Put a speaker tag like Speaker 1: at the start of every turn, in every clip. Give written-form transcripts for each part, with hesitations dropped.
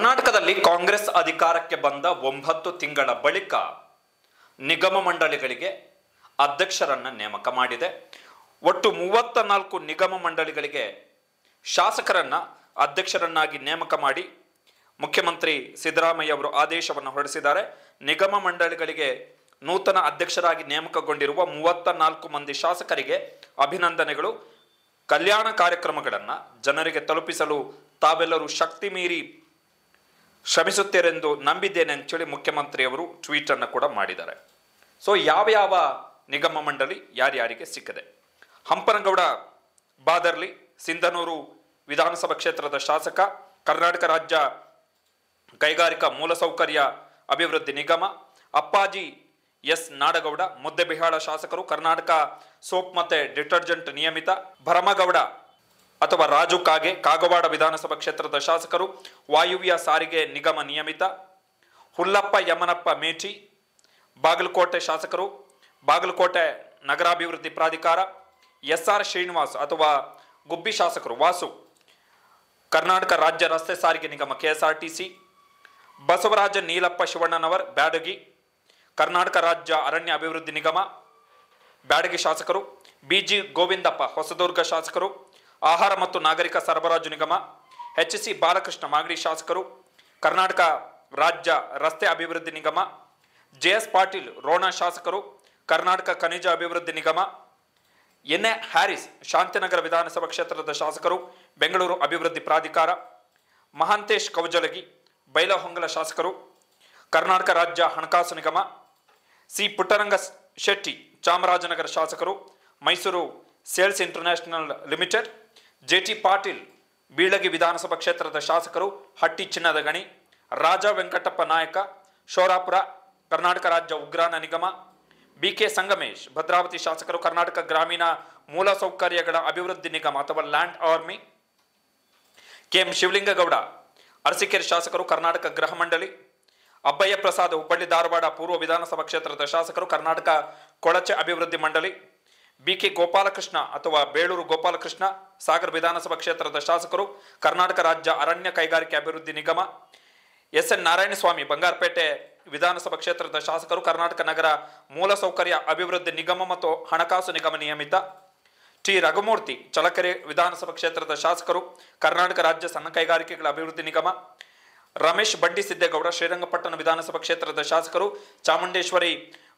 Speaker 1: ಕರ್ನಾಟಕದಲ್ಲಿ ಕಾಂಗ್ರೆಸ್ ಅಧಿಕಾರಕ್ಕೆ ಬಂದ 9 ತಿಂಗಳ ಬಳಿಕ ನಿಗಮ ಮಂಡಳಿಗಳಿಗೆ ಅಧ್ಯಕ್ಷರನ್ನು ನೇಮಕ ಮಾಡಿದೆ. ಒಟ್ಟು 34 ನಿಗಮ ಮಂಡಳಿಗಳಿಗೆ ಶಾಸಕರನ್ನು ಅಧ್ಯಕ್ಷರನ್ನಾಗಿ ನೇಮಕ ಮಾಡಿ ಮುಖ್ಯಮಂತ್ರಿ ಸಿದ್ದರಾಮಯ್ಯ ಅವರು ಆದೇಶವನ್ನು ಹೊರಡಿಸಿದ್ದಾರೆ. ನಿಗಮ ಮಂಡಳಿಗಳಿಗೆ ನೂತನ ಅಧ್ಯಕ್ಷರಾಗಿ ನೇಮಕಗೊಂಡಿರುವ 34 ಮಂದಿ ಶಾಸಕರಿಗೆ ಅಭಿನಂದನೆಗಳು. ಕಲ್ಯಾಣ ಕಾರ್ಯಕ್ರಮಗಳನ್ನು ಜನರಿಗೆ ತಲುಪಿಸಲು ತಾವೆಲ್ಲರೂ ಶಕ್ತಿ ಮೀರಿ ಶ್ರಮಿಸುತ್ತೀರೆಂದು ನಂಬಿದ್ದೇನೆ ಅಂತೇಳಿ ಮುಖ್ಯಮಂತ್ರಿಯವರು ಟ್ವೀಟ್ ಅನ್ನು ಕೂಡ ಮಾಡಿದ್ದಾರೆ. ಸೊ ಯಾವ ನಿಗಮ ಮಂಡಳಿ ಯಾರ್ಯಾರಿಗೆ ಸಿಕ್ಕಿದೆ? ಹಂಪನಗೌಡ ಬಾದರ್ಲಿ ಸಿಂಧನೂರು ವಿಧಾನಸಭಾ ಕ್ಷೇತ್ರದ ಶಾಸಕ, ಕರ್ನಾಟಕ ರಾಜ್ಯ ಕೈಗಾರಿಕಾ ಮೂಲಸೌಕರ್ಯ ಅಭಿವೃದ್ಧಿ ನಿಗಮ. ಅಪ್ಪಾಜಿ ಎಸ್ ನಾಡಗೌಡ ಮುದ್ದೆಬಿಹಾಳ ಶಾಸಕರು, ಕರ್ನಾಟಕ ಸೋಪ್ ಮತ್ತೆ ಡಿಟರ್ಜೆಂಟ್ ನಿಯಮಿತ. ಭರಮಗೌಡ ಅಥವಾ ರಾಜು ಕಾಗೆ ಕಾಗವಾಡ ವಿಧಾನಸಭಾ ಕ್ಷೇತ್ರದ ಶಾಸಕರು, ವಾಯುವ್ಯ ಸಾರಿಗೆ ನಿಗಮ ನಿಯಮಿತ. ಹುಲ್ಲಪ್ಪ ಯಮನಪ್ಪ ಮೇಟಿ ಬಾಗಲಕೋಟೆ ಶಾಸಕರು, ಬಾಗಲಕೋಟೆ ನಗರಾಭಿವೃದ್ಧಿ ಪ್ರಾಧಿಕಾರ. ಎಸ್ಆರ್ ಶ್ರೀನಿವಾಸ್ ಅಥವಾ ಗುಬ್ಬಿ ಶಾಸಕರು, ವಾಸು ಕರ್ನಾಟಕ ರಾಜ್ಯ ರಸ್ತೆ ಸಾರಿಗೆ ನಿಗಮ ಕೆಎಸ್ಆರ್ಟಿಸಿ. ಬಸವರಾಜ ನೀಲಪ್ಪ ಶಿವಣ್ಣನವರ್ ಬ್ಯಾಡಗಿ ಕರ್ನಾಟಕ ರಾಜ್ಯ ಅರಣ್ಯ ಅಭಿವೃದ್ಧಿ ನಿಗಮ ಬ್ಯಾಡಗಿ ಶಾಸಕರು. ಬಿಜಿ ಗೋವಿಂದಪ್ಪ ಹೊಸದುರ್ಗ ಶಾಸಕರು, ಆಹಾರ ಮತ್ತು ನಾಗರಿಕ ಸರಬರಾಜು ನಿಗಮ. ಎಚ್ ಸಿ ಬಾಲಕೃಷ್ಣ ಮಾಗಡಿ ಶಾಸಕರು, ಕರ್ನಾಟಕ ರಾಜ್ಯ ರಸ್ತೆ ಅಭಿವೃದ್ಧಿ ನಿಗಮ. ಜೆಎಸ್ ಪಾಟೀಲ್ ರೋಣ ಶಾಸಕರು, ಕರ್ನಾಟಕ ಖನಿಜ ಅಭಿವೃದ್ಧಿ ನಿಗಮ. ಎನ್ ಎ ಹ್ಯಾರಿಸ್ ಶಾಂತಿನಗರ ವಿಧಾನಸಭಾ ಕ್ಷೇತ್ರದ ಶಾಸಕರು, ಬೆಂಗಳೂರು ಅಭಿವೃದ್ಧಿ ಪ್ರಾಧಿಕಾರ. ಮಹಾಂತೇಶ್ ಕೌಜಲಗಿ ಬೈಲಹೊಂಗಲ ಶಾಸಕರು, ಕರ್ನಾಟಕ ರಾಜ್ಯ ಹಣಕಾಸು ನಿಗಮ. ಸಿ ಪುಟ್ಟರಂಗ ಶೆಟ್ಟಿ ಚಾಮರಾಜನಗರ ಶಾಸಕರು, ಮೈಸೂರು ಸೇಲ್ಸ್ ಇಂಟರ್ನ್ಯಾಷನಲ್ ಲಿಮಿಟೆಡ್. ಜೆಟಿ ಪಾಟೀಲ್ ಬೀಳಗಿ ವಿಧಾನಸಭಾ ಕ್ಷೇತ್ರದ ಶಾಸಕರು, ಹಟ್ಟಿ ಚಿನ್ನದ ಗಣಿ. ರಾಜ ವೆಂಕಟಪ್ಪ ನಾಯಕ ಶೋರಾಪುರ ಕರ್ನಾಟಕ ರಾಜ್ಯ ಉಗ್ರಾಣ ನಿಗಮ. ಬಿಕೆ ಸಂಗಮೇಶ್ ಭದ್ರಾವತಿ ಶಾಸಕರು, ಕರ್ನಾಟಕ ಗ್ರಾಮೀಣ ಮೂಲಸೌಕರ್ಯಗಳ ಅಭಿವೃದ್ಧಿ ನಿಗಮ ಅಥವಾ ಲ್ಯಾಂಡ್ ಆರ್ಮಿ. ಕೆಎಂ ಶಿವಲಿಂಗಗೌಡ ಅರಸೀಕೆರೆ ಶಾಸಕರು, ಕರ್ನಾಟಕ ಗೃಹ ಮಂಡಳಿ. ಅಬ್ಬಯ್ಯ ಪ್ರಸಾದ್ ಹುಬ್ಬಳ್ಳಿ ಧಾರವಾಡ ಪೂರ್ವ ವಿಧಾನಸಭಾ ಕ್ಷೇತ್ರದ ಶಾಸಕರು, ಕರ್ನಾಟಕ ಕೊಳಚೆ ಅಭಿವೃದ್ಧಿ ಮಂಡಳಿ. ಬಿಕೆ ಗೋಪಾಲಕೃಷ್ಣ ಅಥವಾ ಬೇಳೂರು ಗೋಪಾಲಕೃಷ್ಣ ಸಾಗರ ವಿಧಾನಸಭಾ ಕ್ಷೇತ್ರದ ಶಾಸಕರು, ಕರ್ನಾಟಕ ರಾಜ್ಯ ಅರಣ್ಯ ಕೈಗಾರಿಕೆ ಅಭಿವೃದ್ಧಿ ನಿಗಮ. ಎಸ್ ಎನ್ ನಾರಾಯಣಸ್ವಾಮಿ ಬಂಗಾರಪೇಟೆ ವಿಧಾನಸಭಾ ಕ್ಷೇತ್ರದ ಶಾಸಕರು, ಕರ್ನಾಟಕ ನಗರ ಮೂಲಸೌಕರ್ಯ ಅಭಿವೃದ್ಧಿ ನಿಗಮ ಮತ್ತು ಹಣಕಾಸು ನಿಗಮ ನಿಯಮಿತ. ಟಿ ರಘುಮೂರ್ತಿ ಚಳ್ಳಕೆರೆ ವಿಧಾನಸಭಾ ಕ್ಷೇತ್ರದ ಶಾಸಕರು, ಕರ್ನಾಟಕ ರಾಜ್ಯ ಸಣ್ಣ ಕೈಗಾರಿಕೆಗಳ ಅಭಿವೃದ್ಧಿ ನಿಗಮ. ರಮೇಶ್ ಬಂಡಿ ಸಿದ್ದೇಗೌಡ ಶ್ರೀರಂಗಪಟ್ಟಣ ವಿಧಾನಸಭಾ ಕ್ಷೇತ್ರದ ಶಾಸಕರು, ಚಾಮುಂಡೇಶ್ವರಿ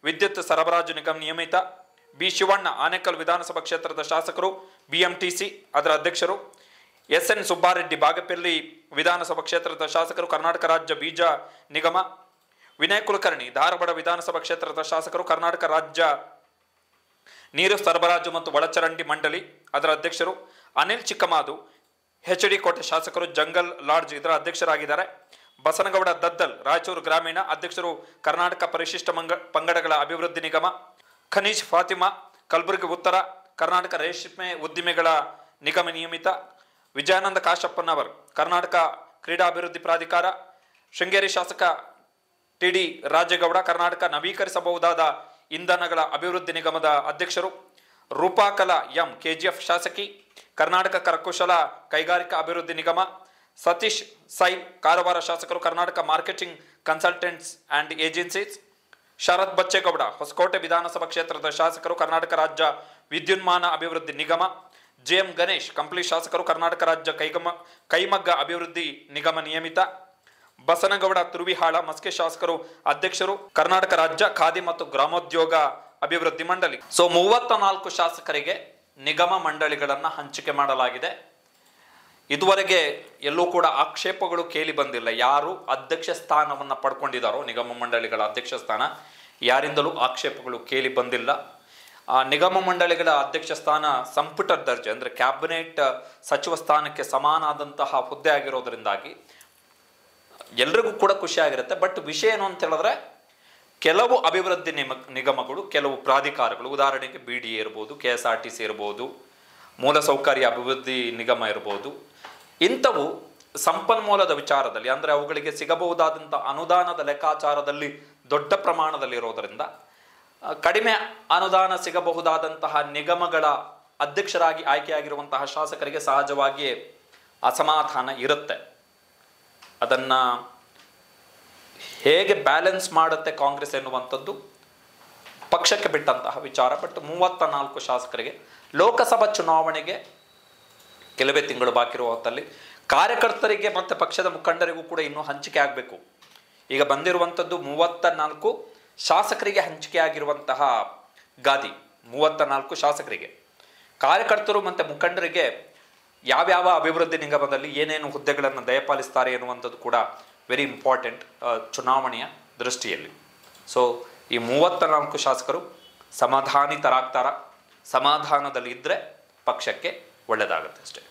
Speaker 1: ವಿದ್ಯುತ್ ಸರಬರಾಜು ನಿಗಮ ನಿಯಮಿತ. ಬಿ ಶಿವಣ್ಣ ಆನೇಕಲ್ ವಿಧಾನಸಭಾ ಕ್ಷೇತ್ರದ ಶಾಸಕರು, ಬಿಎಂಟಿಸಿ ಅದರ ಅಧ್ಯಕ್ಷರು. ಎಸ್ ಎನ್ ಸುಬ್ಬಾರೆಡ್ಡಿ ಬಾಗೇಪಲ್ಲಿ ವಿಧಾನಸಭಾ ಕ್ಷೇತ್ರದ ಶಾಸಕರು, ಕರ್ನಾಟಕ ರಾಜ್ಯ ಬೀಜ ನಿಗಮ. ವಿನಯ್ ಕುಲಕರ್ಣಿ ಧಾರವಾಡ ವಿಧಾನಸಭಾ ಕ್ಷೇತ್ರದ ಶಾಸಕರು, ಕರ್ನಾಟಕ ರಾಜ್ಯ ನೀರು ಸರಬರಾಜು ಮತ್ತು ಒಳಚರಂಡಿ ಮಂಡಳಿ ಅದರ ಅಧ್ಯಕ್ಷರು. ಅನಿಲ್ ಚಿಕ್ಕಮಾದು ಎಚ್ ಡಿ ಕೋಟೆ ಶಾಸಕರು, ಜಂಗಲ್ ಲಾಡ್ಜ್ ಇದರ ಅಧ್ಯಕ್ಷರಾಗಿದ್ದಾರೆ. ಬಸನಗೌಡ ದದ್ದಲ್ ರಾಯಚೂರು ಗ್ರಾಮೀಣ ಅಧ್ಯಕ್ಷರು, ಕರ್ನಾಟಕ ಪರಿಶಿಷ್ಟ ಪಂಗಡಗಳ ಅಭಿವೃದ್ಧಿ ನಿಗಮ. ಖನೀಜ್ ಫಾತಿಮಾ ಕಲಬುರಗಿ ಉತ್ತರ ಕರ್ನಾಟಕ ರೇಷ್ಮೆ ಉದ್ದಿಮೆಗಳ ನಿಗಮ ನಿಯಮಿತ. ವಿಜಯಾನಂದ ಕಾಶಪ್ಪನವರ್ ಕರ್ನಾಟಕ ಕ್ರೀಡಾಭಿವೃದ್ಧಿ ಪ್ರಾಧಿಕಾರ. ಶೃಂಗೇರಿ ಶಾಸಕ ಟಿಡಿ ರಾಜೇಗೌಡ ಕರ್ನಾಟಕ ನವೀಕರಿಸಬಹುದಾದ ಇಂಧನಗಳ ಅಭಿವೃದ್ಧಿ ನಿಗಮದ ಅಧ್ಯಕ್ಷರು. ರೂಪಾಕಲಾ ಎಂ ಕೆಜಿಎಫ್ ಶಾಸಕಿ, ಕರ್ನಾಟಕ ಕರಕುಶಲ ಕೈಗಾರಿಕಾ ಅಭಿವೃದ್ಧಿ ನಿಗಮ. ಸತೀಶ್ ಸೈಲ್ ಕಾರವಾರ ಶಾಸಕರು, Karnataka marketing consultants and agencies. Sharath Bachegowda Hoskote ವಿಧಾನಸಭಾ ಕ್ಷೇತ್ರದ ಶಾಸಕರು, ಕರ್ನಾಟಕ ರಾಜ್ಯ ವಿದ್ಯುನ್ಮಾನ ಅಭಿವೃದ್ಧಿ ನಿಗಮ. ಜೆಎಂ ಗಣೇಶ್ ಕಂಪ್ಲಿ ಶಾಸಕರು, ಕರ್ನಾಟಕ ರಾಜ್ಯ ಕೈಮಗ್ಗ ಅಭಿವೃದ್ಧಿ ನಿಗಮ ನಿಯಮಿತ. ಬಸನಗೌಡ ತುರುವಿಹಾಳ ಮಸ್ಕೆ ಶಾಸಕರು, ಅಧ್ಯಕ್ಷರು, ಕರ್ನಾಟಕ ರಾಜ್ಯ ಖಾದಿ ಮತ್ತು ಗ್ರಾಮೋದ್ಯೋಗ ಅಭಿವೃದ್ಧಿ ಮಂಡಳಿ. ಸೊ 34 ಶಾಸಕರಿಗೆ ನಿಗಮ ಮಂಡಳಿಗಳನ್ನು ಹಂಚಿಕೆ ಮಾಡಲಾಗಿದೆ. ಇದುವರೆಗೆ ಎಲ್ಲೂ ಕೂಡ ಆಕ್ಷೇಪಗಳು ಕೇಳಿ ಬಂದಿಲ್ಲ. ಯಾರು ಅಧ್ಯಕ್ಷ ಸ್ಥಾನವನ್ನು ಪಡ್ಕೊಂಡಿದ್ದಾರೋ ನಿಗಮ ಮಂಡಳಿಗಳ ಅಧ್ಯಕ್ಷ ಸ್ಥಾನ ಯಾರಿಂದಲೂ ಆಕ್ಷೇಪಗಳು ಕೇಳಿ ಬಂದಿಲ್ಲ. ನಿಗಮ ಮಂಡಳಿಗಳ ಅಧ್ಯಕ್ಷ ಸ್ಥಾನ ಸಂಪುಟ ದರ್ಜೆ ಅಂದರೆ ಕ್ಯಾಬಿನೆಟ್ ಸಚಿವ ಸ್ಥಾನಕ್ಕೆ ಸಮಾನಾದಂತಹ ಹುದ್ದೆ ಆಗಿರೋದ್ರಿಂದಾಗಿ ಎಲ್ರಿಗೂ ಕೂಡ ಖುಷಿಯಾಗಿರುತ್ತೆ. ಬಟ್ ವಿಷಯ ಏನು ಅಂತ ಹೇಳಿದ್ರೆ, ಕೆಲವು ಅಭಿವೃದ್ಧಿ ನಿಗಮಗಳು, ಕೆಲವು ಪ್ರಾಧಿಕಾರಗಳು, ಉದಾಹರಣೆಗೆ BDA ಇರ್ಬೋದು, KSRTC ಇರ್ಬೋದು, ಮೂಲಸೌಕರ್ಯ ಅಭಿವೃದ್ಧಿ ನಿಗಮ ಇರ್ಬೋದು, ಇಂಥವು ಸಂಪನ್ಮೂಲದ ವಿಚಾರದಲ್ಲಿ ಅಂದರೆ ಅವುಗಳಿಗೆ ಸಿಗಬಹುದಾದಂಥ ಅನುದಾನದ ಲೆಕ್ಕಾಚಾರದಲ್ಲಿ ದೊಡ್ಡ ಪ್ರಮಾಣದಲ್ಲಿ ಇರೋದರಿಂದ ಕಡಿಮೆ ಅನುದಾನ ಸಿಗಬಹುದಾದಂತಹ ನಿಗಮಗಳ ಅಧ್ಯಕ್ಷರಾಗಿ ಆಯ್ಕೆಯಾಗಿರುವಂತಹ ಶಾಸಕರಿಗೆ ಸಹಜವಾಗಿಯೇ ಅಸಮಾಧಾನ ಇರುತ್ತೆ. ಅದನ್ನು ಹೇಗೆ ಬ್ಯಾಲೆನ್ಸ್ ಮಾಡುತ್ತೆ ಕಾಂಗ್ರೆಸ್ ಎನ್ನುವಂಥದ್ದು ಪಕ್ಷಕ್ಕೆ ಬಿಟ್ಟಂತಹ ವಿಚಾರ. ಬಟ್ 34 ಶಾಸಕರಿಗೆ ಲೋಕಸಭಾ ಚುನಾವಣೆಗೆ ಕೆಲವೇ ತಿಂಗಳು ಬಾಕಿ ಇರುವ ಹೊತ್ತಲ್ಲಿ ಕಾರ್ಯಕರ್ತರಿಗೆ ಮತ್ತು ಪಕ್ಷದ ಮುಖಂಡರಿಗೂ ಕೂಡ ಇನ್ನೂ ಹಂಚಿಕೆ ಆಗಬೇಕು. ಈಗ ಬಂದಿರುವಂಥದ್ದು 34 ಶಾಸಕರಿಗೆ ಹಂಚಿಕೆ ಆಗಿರುವಂತಹ ಗಾದಿ. 34 ಶಾಸಕರಿಗೆ, ಕಾರ್ಯಕರ್ತರು ಮತ್ತು ಮುಖಂಡರಿಗೆ ಯಾವ್ಯಾವ ಅಭಿವೃದ್ಧಿ ನಿಗಮದಲ್ಲಿ ಏನೇನು ಹುದ್ದೆಗಳನ್ನು ದಯಪಾಲಿಸ್ತಾರೆ ಎನ್ನುವಂಥದ್ದು ಕೂಡ ವೆರಿ ಇಂಪಾರ್ಟೆಂಟ್ ಚುನಾವಣೆಯ ದೃಷ್ಟಿಯಲ್ಲಿ. ಸೊ ಈ 34 ಶಾಸಕರು ಸಮಾಧಾನಿತರಾಗ್ತಾರ, ಸಮಾಧಾನದಲ್ಲಿ ಇದ್ದರೆ ಪಕ್ಷಕ್ಕೆ ಒಳ್ಳೆಯದಾಗುತ್ತೆ ಅಷ್ಟೇ.